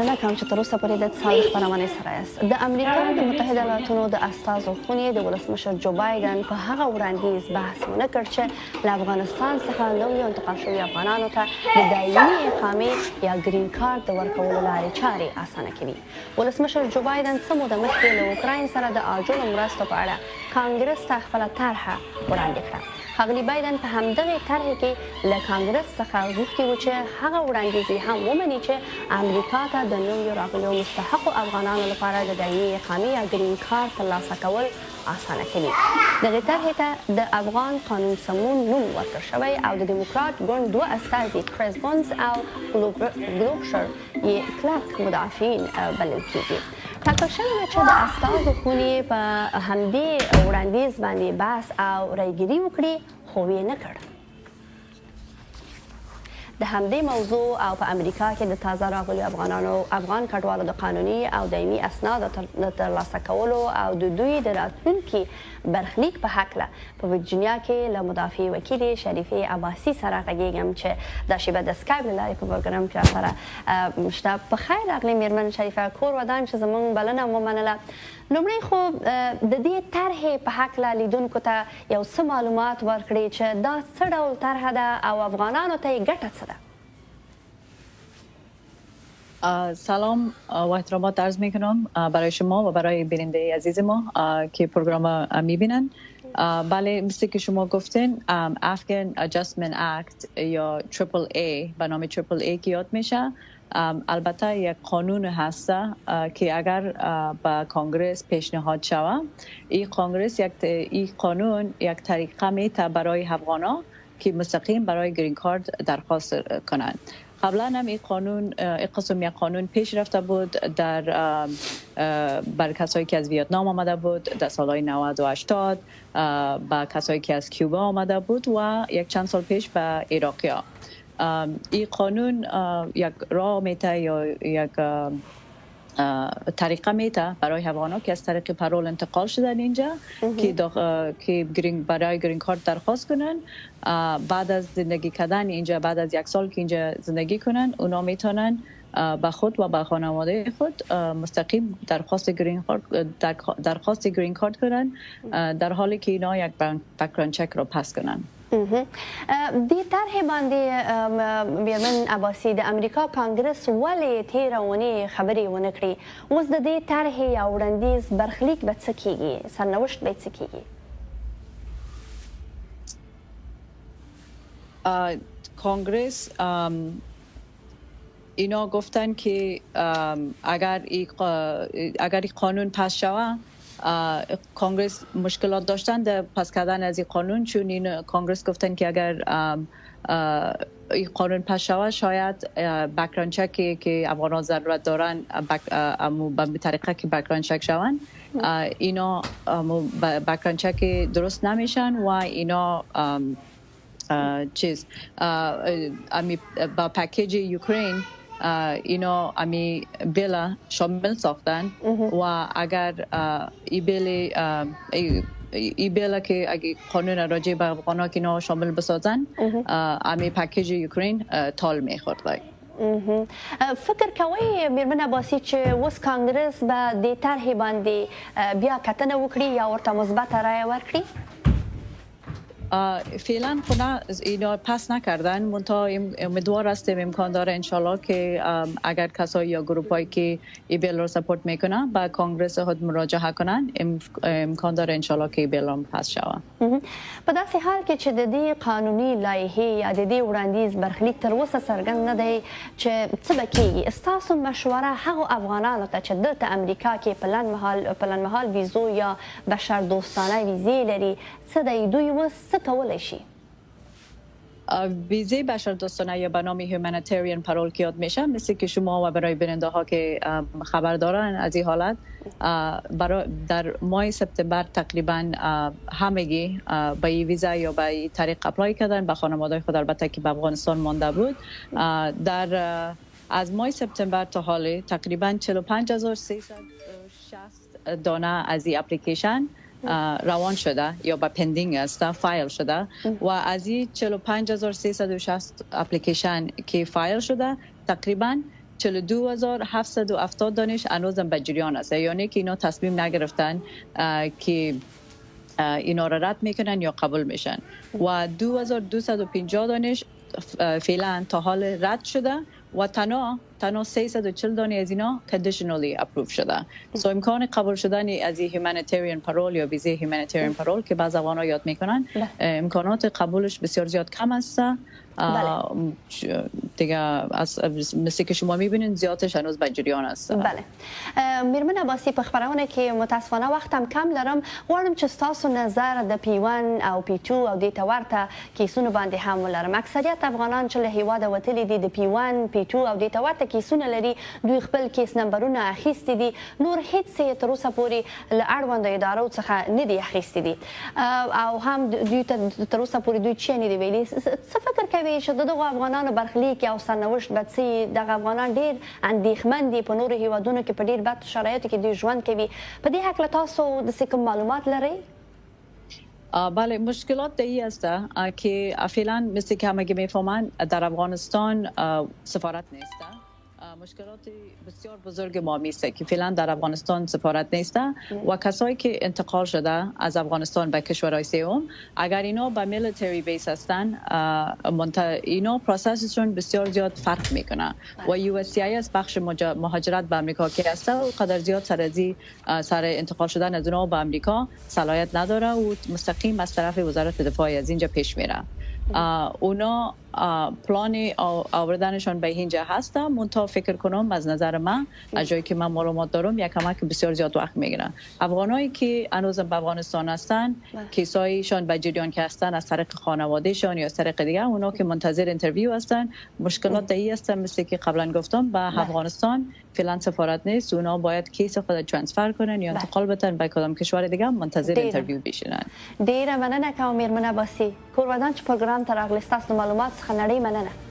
نه کوم چې تر اوسه پورې د اتصال خبرونه سره است. د امریکا د متحده ایالاتو د استازو خونې د ولسمشر جو بایدن په هغه وړاندیز بحث ونه کړ چې له افغانستان څخه نویو انتقال شوي افغانانو ته د دایمي اقامې یا ګرین کارت د ورکولو لارې چارې اسانه کوي. ولسمشر جو بایدن څه موده مخکې له اوکراین سره د عاجلو مرستو په اړه کانګرس ته خپله طرحه وړاندې کړه. ښاغلي بایدن په همدغې طرحې کې له کانګرس څخه غوښتي و چې هغه وړاندیز یې هم ومني چې امریکا ته د نویو راغلیو مستحقو افغانانو لپاره د دایمي اقامې یا ګرین کارت ترلاسه کول اسانه کوي. دغې طرحې ته د افغان قانون سمون نوم ورکړل شوی او د دیموکرات ګوند دوه استازي کریس بونز او ګلوبشر یې کلک مدافعین بلل کیږي. ټاکل شوې ده چې د استازو خونې په همدې وړاندیز باندې بحث او رایګیري وکړي، خو یې نه کړ. د همدې موضوع او په امریکا کې د تازه راغلیو افغان کډوالو د قانونی او دایمي اسنادو د ترلاسه کولو او د دوی د راتلونکي برخلیک په هکله په ورجینیا کې له مدافع وکیل شریفه عباسي سره غږیږم چې دا شیبه د سکایپ له لارې په پروګرام کې سره شته. په خیر راغلې میرمن شریفه، کور ودان چې زموږ بلنه ومنله. لومړی خو د دې طرحې په هکله لیدونکو ته یو څه معلومات ورکړي چې دا څه ډول طرحه ده او افغانانو ته یې ګټه څه ده؟ سلام و احترامات عرض می کنم برای شما و برای بیننده عزیز ما که پروگرام می بینن. بله، مثل که شما گفتین Afghan Adjustment Act یا AAA به نام AAA که یاد میشه، البته یک قانون هست که اگر به کانگرس پیشنهاد شود، این قانون یک طریقه میته برای افغانا که مستقیم برای گرین کارت درخواست کنند. قبلا هم این قانون قسم یک قانون پیش رفته بود بر کسایی که از ویتنام آمده بود در سالهای 90 و 80، با کسایی که از کیوبا آمده بود و یک چند سال پیش به عراقی ها. این قانون یک راه میته یا یک طریقه میته برای افغانا که از طریق پرول انتقال شدن اینجا که برای گرین کارت درخواست کنن. بعد از زندگی کردن اینجا، بعد از یک سال که اینجا زندگی کنن، اونا میتونن با خود و با خانواده خود مستقیم درخواست گرین کارت کنن، در حالی که اینا یک بک‌گراند چک رو پس کنن. دې طرحې باندې میرمن عباسي د امریکا کانګرس ولې تېره اونۍ خبرې ونه کړې؟ اوس د دې طرحې یا وړاندیز برخلیک به څه کیږي؟ سرنوشت به څه کیږي؟ کانگرس اینا گفتن که اگر این قانون پس شود، کانگرس مشکلات داشتن در پس کردن از این قانون، چون این کانگرس گفتن که اگر این قانون پس شود، شاید بک‌گراند چکی که افغانان ضرورت دارن به طریقه که بک‌گراند چک شون، اینا بک‌گراند چک درست نمیشن و اینا با پکیج اوکراین اینا امی بیل شامل ساختن و اگر ای بیل که اگه قانون راجع به افغانا که اینا شامل بسازن، امی پکیج اوکراین تال میخورد. فکر کوئ میرمن عباسي چې اوس کانګرس به دې طرحې باندې بیا کتنه وکړي یا ورته مثبته رایه ورکړي؟ فعلا خونه اینا پس نکردن، منتها امیدوار هستیم امکان داره انشالله که اگر کسایی یا گروپایی که این بیل رو سپورت میکنن با کانگرس خود مراجعه کنن، امکان داره انشالله که این بیل رو پس شود. په داسې حال کې چې د دې قانوني لایحې یا د دې وړاندیز برخلیک تر اوسه څرګند نه دی چې څه به کیږي، ستاسو مشوره هغو افغانانو ته چې دلته امریکا کې په لنډمهال ویزو یا بشر دوستانه ویزې لري څه دی؟ دوی اوس څه کولی شي؟ ویزه بشر دوستانه یا به نام هیومانیتریان پرول که یاد میشه، مثل که شما و برای بیننده ها که خبر دارن از این حالت، در ماه سپتامبر تقریبا همگی با این ویزا یا با این طریق اپلای کردن به خانواده خود، البته که به افغانستان مانده بود. از ماه سپتامبر تا حال تقریبا 45360 دانه از این اپلیکیشن روان شده یا با پندینگ است، فایل شده و از این 45360 اپلیکیشن که فایل شده تقریبا 42770 دانش هنوزم به جریان است، یعنی که اینا تصمیم نگرفتن که اینا را رد میکنن یا قبول میشن و 2250 دانش فعلا تا حال رد شده و تنها 340 دانه از اینا conditionally approve شده. سو امکان قبول شدن از humanitarian parole یا ویزه humanitarian parole که بعض افغان‌ها یاد میکنن امکانات قبولش بسیار زیاد کم است. دیگه از مثل که شما میبینین زیادش هنوز به جریان است. بله. میرمن عباسی په خبرونه کې متاسفانه وختم کم لرم، غواړم چې تاسو نظر د P1 او P2 او د تورته کیسونو باندې هم ولرم. اکثریت افغانان چې له هیواده وتلي دي د P1 P2 او د تورته کیسونه لري، دوی خپل کیس نمبرونه اخیستي دي، نور هیڅ یې تر اوسه پورې له اړوندو ادارو څخه نه دي اخیستي دي او هم دوی ته تر اوسه پورې دوی چې نه دي ویلي. څه فکر کوي چې دغه افغانانو برخلیک او سرنوشت به څه؟ دغه افغانان ډیر اندېښمن دي، په نورو هیوادونو کې په ډیر بد شرایطو کې دوی ژوند کوي. په دې هکله تاسو د څه کوم معلومات لرئ؟ بله، مشکلات دی است که فعلا مثل که همه میفهمن در افغانستان سفارت نیست. مشکلات بسیار بزرگ ما میسته که فعلا در افغانستان سفارت نیسته و کسایی که انتقال شده از افغانستان به کشورهای سوم اگر اینا به میلیتری بیس هستن اینا پروسسشون بسیار زیاد فرق میکنه و یو اس سی ای از بخش مهاجرت به امریکا که هسته و قدر زیاد سر انتقال شدن از اونا به امریکا صلاحیت نداره و مستقیم از طرف وزارت دفاع از اینجا پیش میره. اونا پلان آوردنشان به اینجا هست، منتها فکر کنم از نظر من از جایی که من معلومات دارم یک کمک بسیار زیاد وقت میگیرن. افغانایی که هنوز به افغانستان هستن کیسایشان به جریان که هستن از طریق خانوادهشان یا از طریق دیگه، اونا که منتظر اینترویو هستن مشکلات دی هستن مثل که قبلا گفتم به افغانستان فعلا سفارت نیست، اونا باید کیس خود ترانسفر کنن یا انتقال بدن به کدام کشور دیگه منتظر اینترویو بشینن. ډیره مننه کوم میرمن عباسی کورودان چې پروګرام ته راغلی، ستاسو معلومات څخه نړۍ مننه.